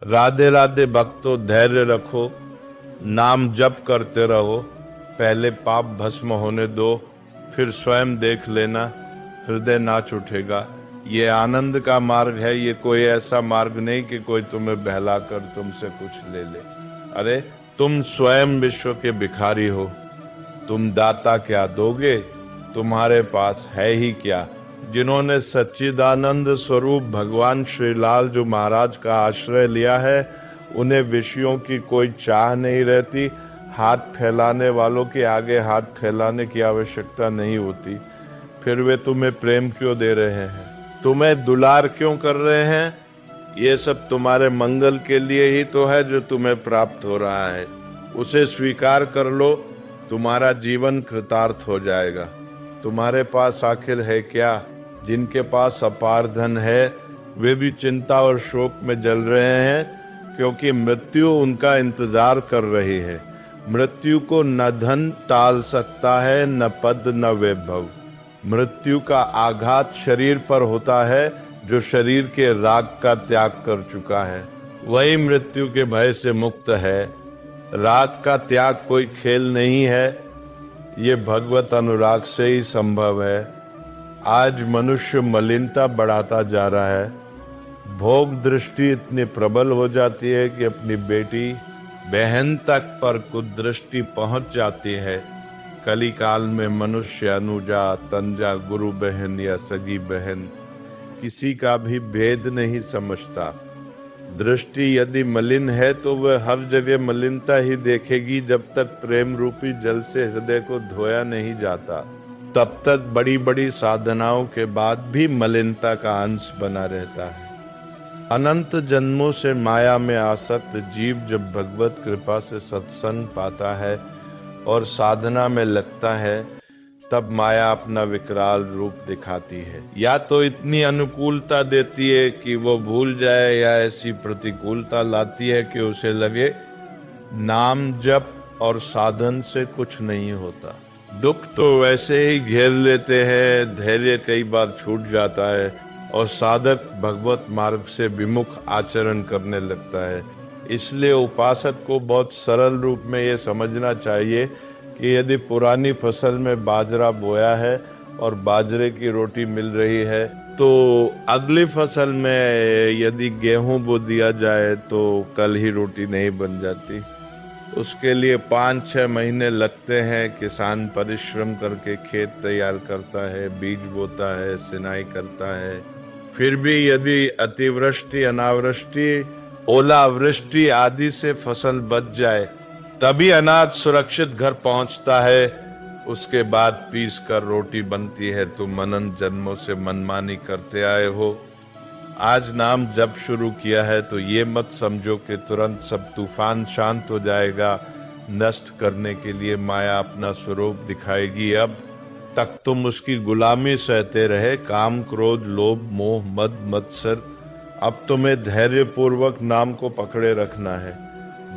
राधे राधे भक्तों, धैर्य रखो, नाम जप करते रहो। पहले पाप भस्म होने दो, फिर स्वयं देख लेना, हृदय नाच उठेगा। ये आनंद का मार्ग है, ये कोई ऐसा मार्ग नहीं कि कोई तुम्हें बहलाकर तुमसे कुछ ले ले। अरे तुम स्वयं विश्व के भिखारी हो, तुम दाता क्या दोगे? तुम्हारे पास है ही क्या? जिन्होंने सच्चिदानंद स्वरूप भगवान श्रीलाल जो महाराज का आश्रय लिया है, उन्हें विषयों की कोई चाह नहीं रहती। हाथ फैलाने वालों के आगे हाथ फैलाने की आवश्यकता नहीं होती। फिर वे तुम्हें प्रेम क्यों दे रहे हैं, तुम्हें दुलार क्यों कर रहे हैं? ये सब तुम्हारे मंगल के लिए ही तो है जो तुम्हें प्राप्त हो रहा है। उसे स्वीकार कर लो, तुम्हारा जीवन कृतार्थ हो जाएगा। तुम्हारे पास आखिर है क्या? जिनके पास अपार धन है वे भी चिंता और शोक में जल रहे हैं, क्योंकि मृत्यु उनका इंतजार कर रही है। मृत्यु को न धन टाल सकता है, न पद न वैभव। मृत्यु का आघात शरीर पर होता है जो शरीर के राग का त्याग कर चुका है, वही मृत्यु के भय से मुक्त है। राग का त्याग कोई खेल नहीं है, ये भगवत अनुराग से ही संभव है। आज मनुष्य मलिनता बढ़ाता जा रहा है। भोग दृष्टि इतनी प्रबल हो जाती है कि अपनी बेटी बहन तक पर कुदृष्टि पहुंच जाती है। कली काल में मनुष्य अनुजा तंजा गुरु बहन या सगी बहन किसी का भी भेद नहीं समझता। दृष्टि यदि मलिन है तो वह हर जगह मलिनता ही देखेगी। जब तक प्रेम रूपी जल से हृदय को धोया नहीं जाता, तब तक बड़ी बड़ी साधनाओं के बाद भी मलिनता का अंश बना रहता है। अनंत जन्मों से माया में आसक्त जीव जब भगवत कृपा से सत्संग पाता है और साधना में लगता है, तब माया अपना विकराल रूप दिखाती है। या तो इतनी अनुकूलता देती है कि वो भूल जाए, या ऐसी प्रतिकूलता लाती है कि उसे लगे नाम जप और साधन से कुछ नहीं होता। दुख तो वैसे ही घेर लेते हैं, धैर्य कई बार छूट जाता है और साधक भगवत मार्ग से विमुख आचरण करने लगता है। इसलिए उपासक को बहुत सरल रूप में ये समझना चाहिए कि यदि पुरानी फसल में बाजरा बोया है और बाजरे की रोटी मिल रही है, तो अगली फसल में यदि गेहूं बो दिया जाए तो कल ही रोटी नहीं बन जाती। उसके लिए 5-6 महीने लगते हैं। किसान परिश्रम करके खेत तैयार करता है, बीज बोता है, सिंचाई करता है। फिर भी यदि अतिवृष्टि, अनावृष्टि, ओलावृष्टि आदि से फसल बच जाए, तभी अनाज सुरक्षित घर पहुंचता है। उसके बाद पीस कर रोटी बनती है। तुम अनंत जन्मों से मनमानी करते आए हो। आज नाम जब शुरू किया है तो ये मत समझो कि तुरंत सब तूफान शांत हो जाएगा। नष्ट करने के लिए माया अपना स्वरूप दिखाएगी। अब तक तुम उसकी गुलामी सहते रहे, काम क्रोध लोभ मोह मद मत्सर। अब तुम्हें धैर्य पूर्वक नाम को पकड़े रखना है।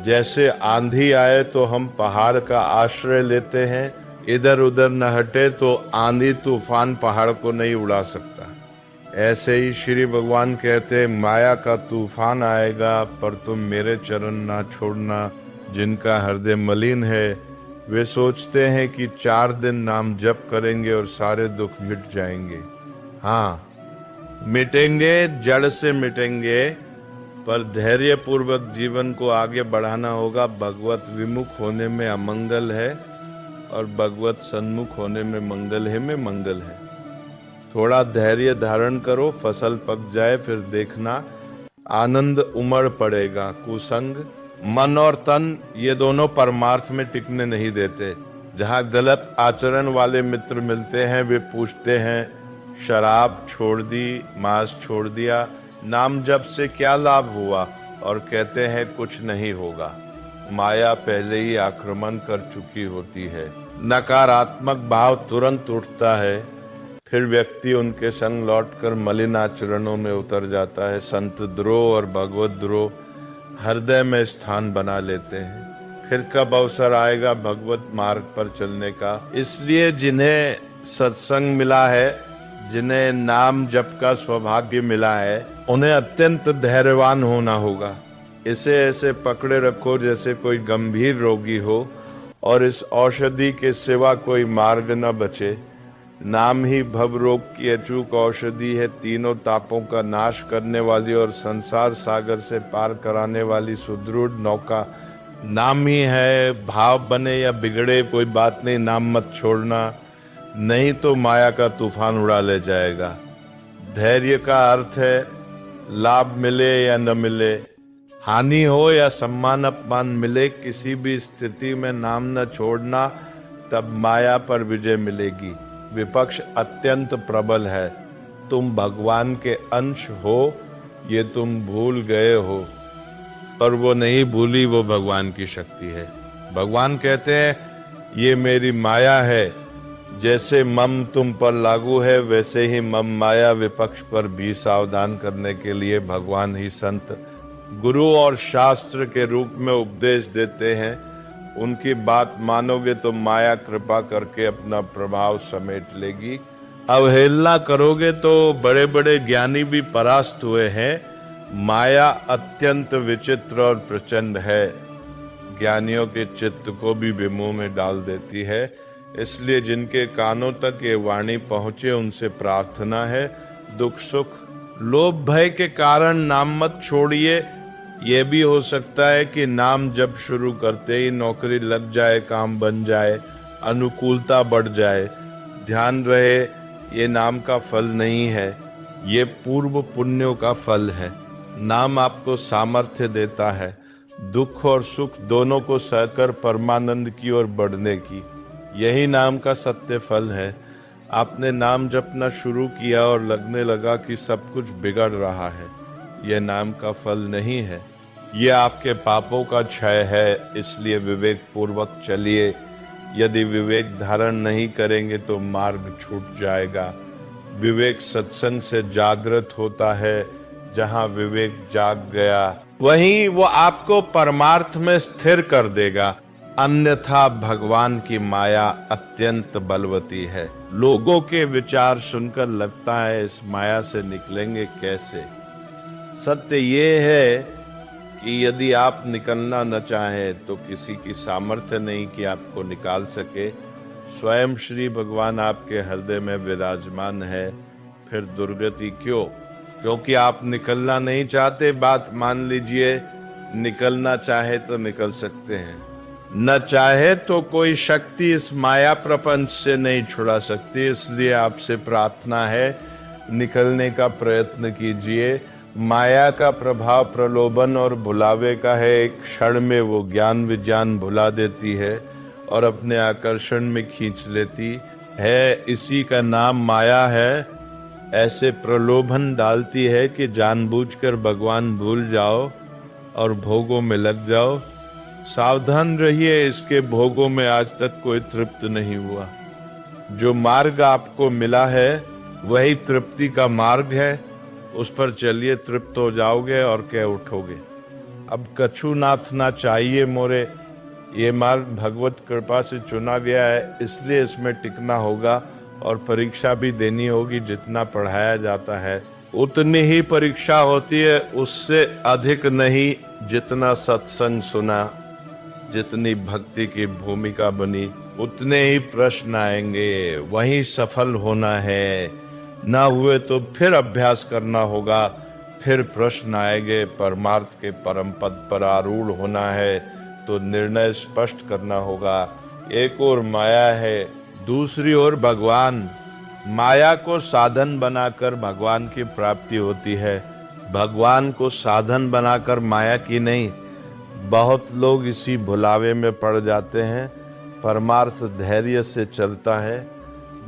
जैसे आंधी आए तो हम पहाड़ का आश्रय लेते हैं, इधर उधर न हटे तो आंधी तूफान पहाड़ को नहीं उड़ा सकता। ऐसे ही श्री भगवान कहते, माया का तूफान आएगा पर तुम मेरे चरण ना छोड़ना। जिनका हृदय मलिन है वे सोचते हैं कि 4 दिन नाम जप करेंगे और सारे दुख मिट जाएंगे। हाँ, मिटेंगे, जड़ से मिटेंगे, पर धैर्य पूर्वक जीवन को आगे बढ़ाना होगा। भगवत विमुख होने में अमंगल है और भगवत सन्मुख होने में मंगल है। थोड़ा धैर्य धारण करो, फसल पक जाए फिर देखना आनंद उमड़ पड़ेगा। कुसंग मन और तन ये दोनों परमार्थ में टिकने नहीं देते। जहाँ गलत आचरण वाले मित्र मिलते हैं वे पूछते हैं, शराब छोड़ दी, मांस छोड़ दिया, नाम जप से क्या लाभ हुआ? और कहते हैं कुछ नहीं होगा। माया पहले ही आक्रमण कर चुकी होती है। नकारात्मक भाव तुरंत उठता है, फिर व्यक्ति उनके संग लौटकर मलिन आचरणों में उतर जाता है। संत द्रोह और भगवत द्रोह हृदय में स्थान बना लेते हैं। फिर कब अवसर आएगा भगवत मार्ग पर चलने का? इसलिए जिन्हें सत्संग मिला है, जिन्हें नाम जप का सौभाग्य मिला है, उन्हें अत्यंत धैर्यवान होना होगा। इसे ऐसे पकड़े रखो जैसे कोई गंभीर रोगी हो, और इस औषधि के सिवा कोई मार्ग न बचे। नाम ही भवरोग की अचूक औषधि है, तीनों तापों का नाश करने वाली और संसार सागर से पार कराने वाली सुदृढ़ नौका नाम ही है। भाव बने या बिगड़े कोई बात नहीं, नाम मत छोड़ना, नहीं तो माया का तूफान उड़ा ले जाएगा। धैर्य का अर्थ है लाभ मिले या न मिले, हानि हो या सम्मान अपमान मिले, किसी भी स्थिति में नाम न छोड़ना, तब माया पर विजय मिलेगी। विपक्ष अत्यंत प्रबल है, तुम भगवान के अंश हो ये तुम भूल गए हो, पर वो नहीं भूली, वो भगवान की शक्ति है। भगवान कहते हैं ये मेरी माया है, जैसे मम तुम पर लागू है वैसे ही मम माया विपक्ष पर भी सावधान करने के लिए भगवान ही संत गुरु और शास्त्र के रूप में उपदेश देते हैं। उनकी बात मानोगे तो माया कृपा करके अपना प्रभाव समेट लेगी। अवहेलना करोगे तो बड़े बड़े ज्ञानी भी परास्त हुए हैं। माया अत्यंत विचित्र और प्रचंड है, ज्ञानियों के चित्त को भी विमोह में डाल देती है। इसलिए जिनके कानों तक ये वाणी पहुंचे उनसे प्रार्थना है, दुख सुख लोभ भय के कारण नाम मत छोड़िए। ये भी हो सकता है कि नाम जब शुरू करते ही नौकरी लग जाए, काम बन जाए, अनुकूलता बढ़ जाए। ध्यान रहे ये नाम का फल नहीं है, ये पूर्व पुण्यों का फल है। नाम आपको सामर्थ्य देता है, दुख और सुख दोनों को सहकर परमानंद की ओर बढ़ने की। यही नाम का सत्य फल है। आपने नाम जपना शुरू किया और लगने लगा कि सब कुछ बिगड़ रहा है, यह नाम का फल नहीं है, यह आपके पापों का क्षय है। इसलिए विवेक पूर्वक चलिए। यदि विवेक धारण नहीं करेंगे तो मार्ग छूट जाएगा। विवेक सत्संग से जागृत होता है, जहां विवेक जाग गया वहीं वो आपको परमार्थ में स्थिर कर देगा। अन्यथा भगवान की माया अत्यंत बलवती है। लोगों के विचार सुनकर लगता है इस माया से निकलेंगे कैसे। सत्य ये है कि यदि आप निकलना न चाहें तो किसी की सामर्थ्य नहीं कि आपको निकाल सके। स्वयं श्री भगवान आपके हृदय में विराजमान है, फिर दुर्गति क्यों? क्योंकि आप निकलना नहीं चाहते। बात मान लीजिए, निकलना चाहे तो निकल सकते हैं, न चाहे तो कोई शक्ति इस माया प्रपंच से नहीं छुड़ा सकती। इसलिए आपसे प्रार्थना है, निकलने का प्रयत्न कीजिए। माया का प्रभाव प्रलोभन और भुलावे का है। एक क्षण में वो ज्ञान विज्ञान भुला देती है और अपने आकर्षण में खींच लेती है। इसी का नाम माया है। ऐसे प्रलोभन डालती है कि जानबूझकर भगवान भूल जाओ और भोगों में लग जाओ। सावधान रहिए, इसके भोगों में आज तक कोई तृप्त नहीं हुआ। जो मार्ग आपको मिला है वही तृप्ति का मार्ग है, उस पर चलिए, तृप्त हो जाओगे और कह उठोगे। अब कछु नाथ ना चाहिए मोरे, ये मार्ग भगवत कृपा से चुना गया है, इसलिए इसमें टिकना होगा और परीक्षा भी देनी होगी। जितना पढ़ाया जाता है उतनी ही परीक्षा होती है, उससे अधिक नहीं। जितना सत्संग सुना, जितनी भक्ति की भूमिका बनी, उतने ही प्रश्न आएंगे, वहीं सफल होना है। ना हुए तो फिर अभ्यास करना होगा, फिर प्रश्न आएंगे। परमार्थ के परम पद पर आरूढ़ होना है तो निर्णय स्पष्ट करना होगा। एक ओर माया है, दूसरी ओर भगवान। माया को साधन बनाकर भगवान की प्राप्ति होती है, भगवान को साधन बनाकर माया की नहीं। बहुत लोग इसी भुलावे में पड़ जाते हैं। परमार्थ धैर्य से चलता है।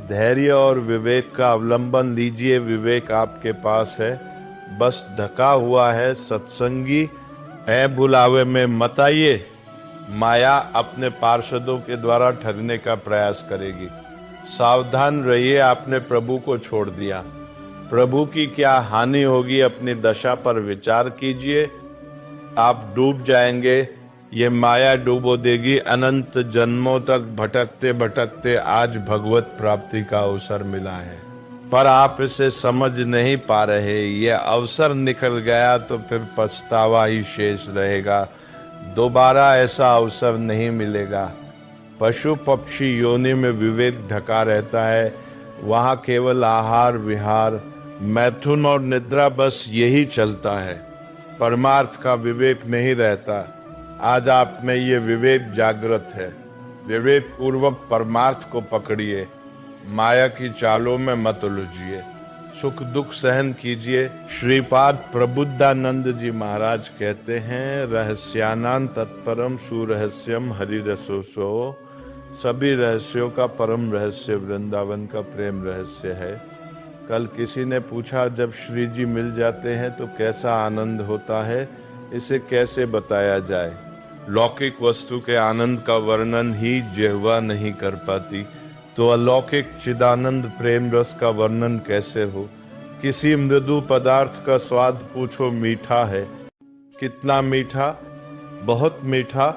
धैर्य और विवेक का अवलंबन लीजिए। विवेक आपके पास है, बस ढका हुआ है। सत्संगी है, भुलावे में मत आइए। माया अपने पार्षदों के द्वारा ठगने का प्रयास करेगी। सावधान रहिए, आपने प्रभु को छोड़ दिया, प्रभु की क्या हानि होगी। अपनी दशा पर विचार कीजिए, आप डूब जाएंगे। ये माया डूबो देगी। अनंत जन्मों तक भटकते भटकते आज भगवत प्राप्ति का अवसर मिला है। पर आप इसे समझ नहीं पा रहे। ये अवसर निकल गया तो फिर पछतावा ही शेष रहेगा, दोबारा ऐसा अवसर नहीं मिलेगा। पशु पक्षी योनि में विवेक ढका रहता है, वहां केवल आहार विहार, मैथुन और निद्रा, बस यही चलता है। परमार्थ का विवेक नहीं रहता। आज आप में ये विवेक जागृत है। विवेक पूर्वक परमार्थ को पकड़िए, माया की चालों में मत उलझिए, सुख दुख सहन कीजिए। श्रीपाद प्रबुद्धानंद जी महाराज कहते हैं, रहस्यानां तत्परम सुरहस्यम हरिरसोसो। सभी रहस्यों का परम रहस्य वृंदावन का प्रेम रहस्य है। कल किसी ने पूछा, जब श्री जी मिल जाते हैं तो कैसा आनंद होता है, इसे कैसे बताया जाए। लौकिक वस्तु के आनंद का वर्णन ही जिह्वा नहीं कर पाती, तो अलौकिक चिदानंद प्रेम रस का वर्णन कैसे हो। किसी मृदु पदार्थ का स्वाद पूछो, मीठा है। कितना मीठा? बहुत मीठा।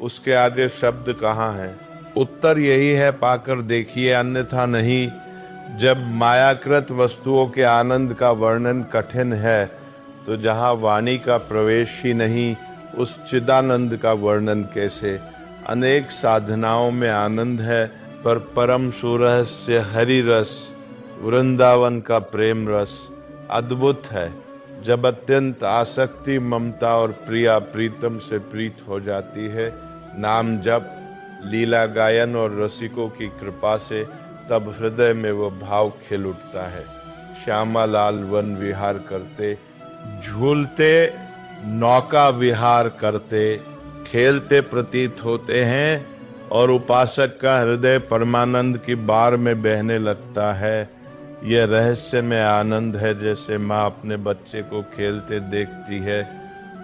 उसके आगे शब्द कहाँ है? उत्तर यही है, पाकर देखिए, अन्यथा नहीं। जब मायाकृत वस्तुओं के आनंद का वर्णन कठिन है, तो जहाँ वाणी का प्रवेश ही नहीं, उस चिदानंद का वर्णन कैसे। अनेक साधनाओं में आनंद है, पर परम सुरहस्य हरि रस, वृंदावन का प्रेम रस अद्भुत है। जब अत्यंत आसक्ति, ममता और प्रिया प्रीतम से प्रीत हो जाती है, नाम जप, लीला गायन और रसिकों की कृपा से, तब हृदय में वो भाव खिल उठता है। श्यामा लाल वन विहार करते, झूलते नौका विहार करते, खेलते प्रतीत होते हैं, और उपासक का हृदय परमानंद की बार में बहने लगता है। यह रहस्य में आनंद है। जैसे माँ अपने बच्चे को खेलते देखती है,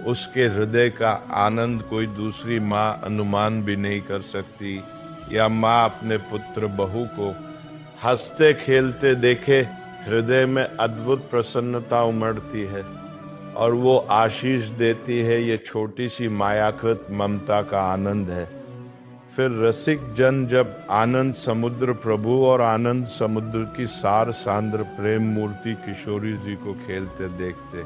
उसके हृदय का आनंद कोई दूसरी माँ अनुमान भी नहीं कर सकती। या माँ अपने पुत्र बहू को हंसते खेलते देखे, हृदय में अद्भुत प्रसन्नता उमड़ती है और वो आशीष देती है। ये छोटी सी मायाकृत ममता का आनंद है। फिर रसिक जन जब आनंद समुद्र प्रभु और आनंद समुद्र की सार सांद्र प्रेम मूर्ति किशोरी जी को खेलते देखते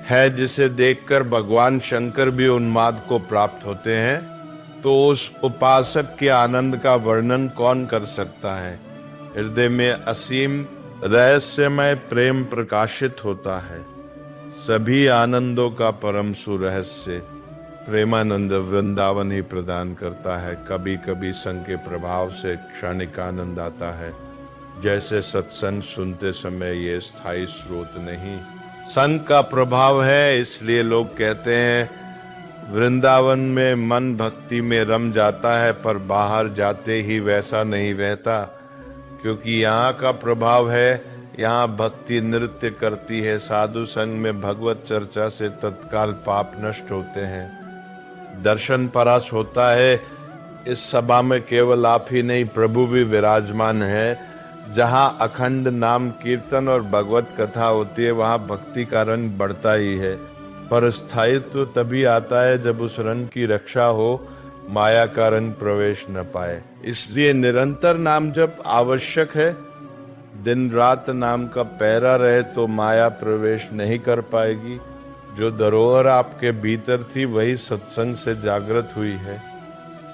हैं, जिसे देखकर भगवान शंकर भी उन्माद को प्राप्त होते हैं, तो उस उपासक के आनंद का वर्णन कौन कर सकता है। हृदय में असीम रहस्यमय प्रेम प्रकाशित होता है। सभी आनंदों का परम सुरहस्य प्रेमानंद वृंदावन ही प्रदान करता है। कभी कभी संग के प्रभाव से क्षणिक आनंद आता है, जैसे सत्संग सुनते समय ये स्थायी स्रोत नहीं, संग का प्रभाव है। इसलिए लोग कहते हैं वृंदावन में मन भक्ति में रम जाता है, पर बाहर जाते ही वैसा नहीं रहता, क्योंकि यहाँ का प्रभाव है। यहाँ भक्ति नृत्य करती है। साधु संग में भगवत चर्चा से तत्काल पाप नष्ट होते हैं, दर्शन परास होता है। इस सभा में केवल आप ही नहीं, प्रभु भी विराजमान है। जहाँ अखंड नाम कीर्तन और भगवत कथा होती है, वहाँ भक्ति का रंग बढ़ता ही है। पर स्थायित्व तभी आता है जब उस रंग की रक्षा हो, माया का रंग प्रवेश न पाए। इसलिए निरंतर नाम जप आवश्यक है। दिन रात नाम का पहरा रहे तो माया प्रवेश नहीं कर पाएगी। जो धरोहर आपके भीतर थी, वही सत्संग से जागृत हुई है।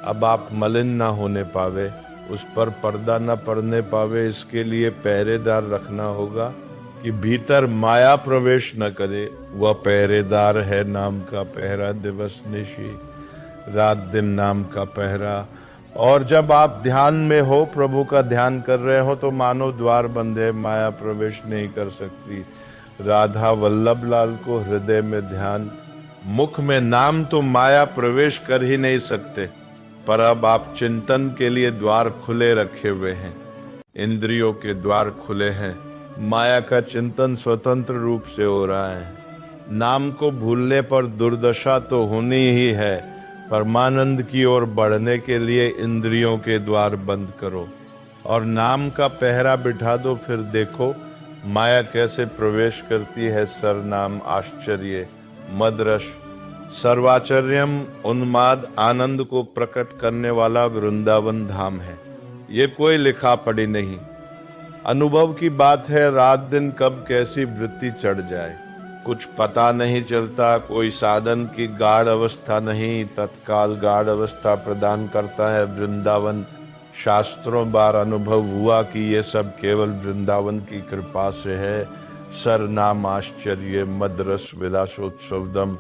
अब आप मलिन ना होने पावे, उस पर पर्दा न पड़ने पावे, इसके लिए पहरेदार रखना होगा कि भीतर माया प्रवेश न करे। वह पहरेदार है नाम का पहरा, दिवस निशी रात दिन नाम का पहरा। और जब आप ध्यान में हो, प्रभु का ध्यान कर रहे हो, तो मानो द्वार बंद है, माया प्रवेश नहीं कर सकती। राधा वल्लभ लाल को हृदय में ध्यान, मुख में नाम, तो माया प्रवेश कर ही नहीं सकते। पर अब आप चिंतन के लिए द्वार खुले रखे हुए हैं, इंद्रियों के द्वार खुले हैं, माया का चिंतन स्वतंत्र रूप से हो रहा है। नाम को भूलने पर दुर्दशा तो होनी ही है। परमानंद की ओर बढ़ने के लिए इंद्रियों के द्वार बंद करो और नाम का पहरा बिठा दो। फिर देखो माया कैसे प्रवेश करती है। सरनाम आश्चर्य मदरस सर्वाचर्यम उन्माद आनंद को प्रकट करने वाला वृंदावन धाम है। ये कोई लिखा पढ़ी नहीं, अनुभव की बात है, रात दिन कब कैसी वृत्ति चढ़ जाए कुछ पता नहीं चलता। कोई साधन की गाढ़ अवस्था नहीं, तत्काल गाढ़ अवस्था प्रदान करता है वृंदावन। शास्त्रों बार अनुभव हुआ कि ये सब केवल वृंदावन की कृपा से है। सर नाम आश्चर्य मदरस विलासोत्सवदम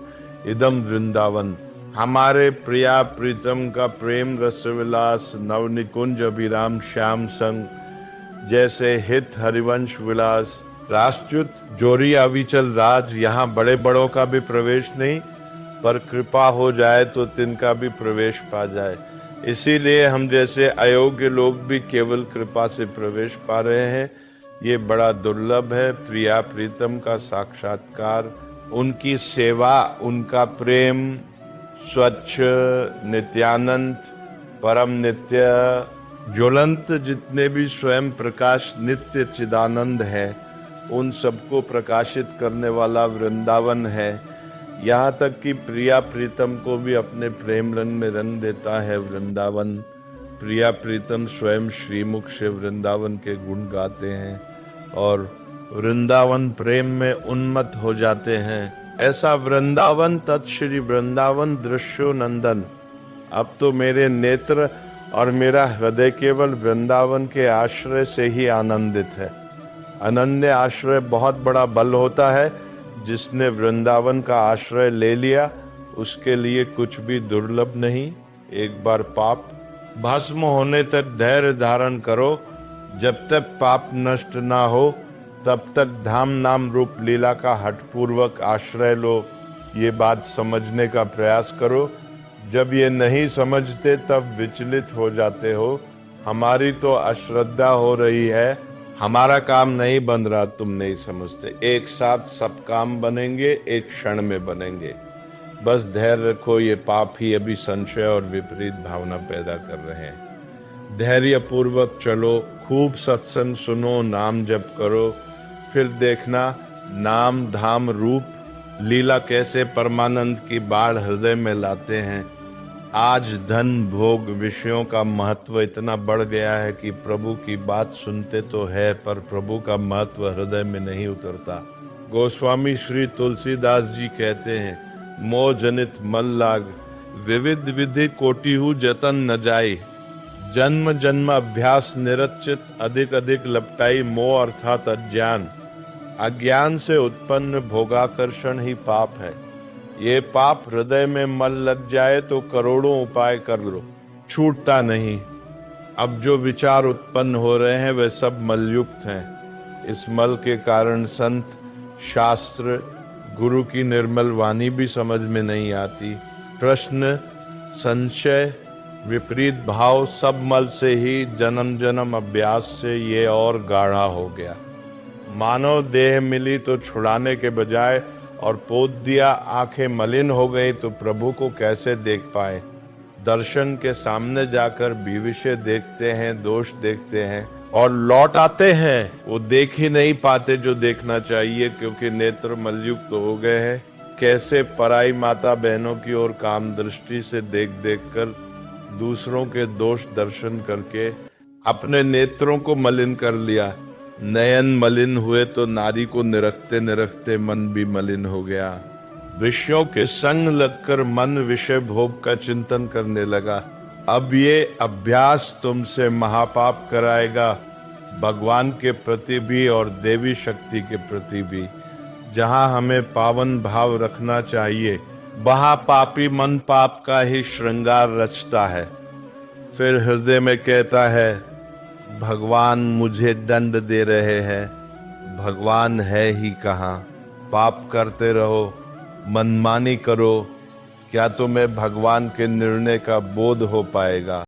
इदम वृंदावन। हमारे प्रिया प्रीतम का प्रेम रस विलास, नवनिकुंज अभिराम श्याम संग, जैसे हित हरिवंश विलास। राष्ट्रच्युत जोरी अविचल राज, यहाँ बड़े बड़ों का भी प्रवेश नहीं, पर कृपा हो जाए तो तिनका भी प्रवेश पा जाए। इसीलिए हम जैसे अयोग्य लोग भी केवल कृपा से प्रवेश पा रहे हैं। ये बड़ा दुर्लभ है। प्रिया प्रीतम का साक्षात्कार, उनकी सेवा, उनका प्रेम, स्वच्छ नित्यानंद परम नित्य ज्वलंत जितने भी स्वयं प्रकाश नित्य चिदानंद है, उन सबको प्रकाशित करने वाला वृंदावन है। यहाँ तक कि प्रिया प्रीतम को भी अपने प्रेम रंग में रंग देता है वृंदावन। प्रिया प्रीतम स्वयं श्रीमुख से वृंदावन के गुण गाते हैं और वृंदावन प्रेम में उन्मत्त हो जाते हैं। ऐसा वृंदावन तत्श्री वृंदावन दृश्यो नंदन। अब तो मेरे नेत्र और मेरा हृदय केवल वृंदावन के आश्रय से ही आनंदित है। अनन्य आश्रय बहुत बड़ा बल होता है। जिसने वृंदावन का आश्रय ले लिया उसके लिए कुछ भी दुर्लभ नहीं। एक बार पाप भस्म होने तक धैर्य धारण करो। जब तक पाप नष्ट ना हो तब तक धाम नाम रूप लीला का हठपूर्वक आश्रय लो। ये बात समझने का प्रयास करो। जब ये नहीं समझते तब विचलित हो जाते हो। हमारी तो अश्रद्धा हो रही है, हमारा काम नहीं बन रहा, तुम नहीं समझते। एक साथ सब काम बनेंगे, एक क्षण में बनेंगे। बस धैर्य रखो। ये पाप ही अभी संशय और विपरीत भावना पैदा कर रहे हैं। धैर्य पूर्वक चलो, खूब सत्संग सुनो, नाम जप करो, फिर देखना नाम धाम रूप लीला कैसे परमानंद की बाढ़ हृदय में लाते हैं। आज धन भोग विषयों का महत्व इतना बढ़ गया है कि प्रभु की बात सुनते तो है, पर प्रभु का महत्व हृदय में नहीं उतरता। गोस्वामी श्री तुलसीदास जी कहते हैं, मोह जनित मल लाग विविध विधि कोटिहु जतन न जाई। जन्म जन्म अभ्यास निरचित अधिक अधिक लपटाई मोह अर्थात अज्ञान। अज्ञान से उत्पन्न भोगाकर्षण ही पाप है। ये पाप हृदय में मल लग जाए तो करोड़ों उपाय कर लो, छूटता नहीं। अब जो विचार उत्पन्न हो रहे हैं वे सब मलयुक्त हैं। इस मल के कारण संत, शास्त्र, गुरु की निर्मल वाणी भी समझ में नहीं आती। प्रश्न, संशय, विपरीत भाव सब मल से ही जन्म जन्म अभ्यास से ये और गाढ़ा हो गया। मानव देह मिली तो छुड़ाने के बजाय और पोत दिया, आंखें मलिन हो गई तो प्रभु को कैसे देख पाए। दर्शन के सामने जाकर भी विषय देखते हैं, दोष देखते हैं और लौट आते हैं। वो देख ही नहीं पाते जो देखना चाहिए, क्योंकि नेत्र मलयुक्त हो गए हैं। कैसे पराई माता बहनों की ओर काम दृष्टि से देख देख कर, दूसरों के दोष दर्शन करके अपने नेत्रों को मलिन कर लिया। नयन मलिन हुए तो नारी को निरखते निरखते मन भी मलिन हो गया। विषयों के संग लगकर मन विषय भोग का चिंतन करने लगा। अब ये अभ्यास तुमसे महापाप कराएगा, भगवान के प्रति भी और देवी शक्ति के प्रति भी। जहाँ हमें पावन भाव रखना चाहिए वहाँ पापी मन पाप का ही श्रृंगार रचता है। फिर हृदय में कहता है, भगवान मुझे दंड दे रहे हैं, भगवान है ही कहाँ। पाप करते रहो, मनमानी करो, क्या तुम्हें भगवान के निर्णय का बोध हो पाएगा।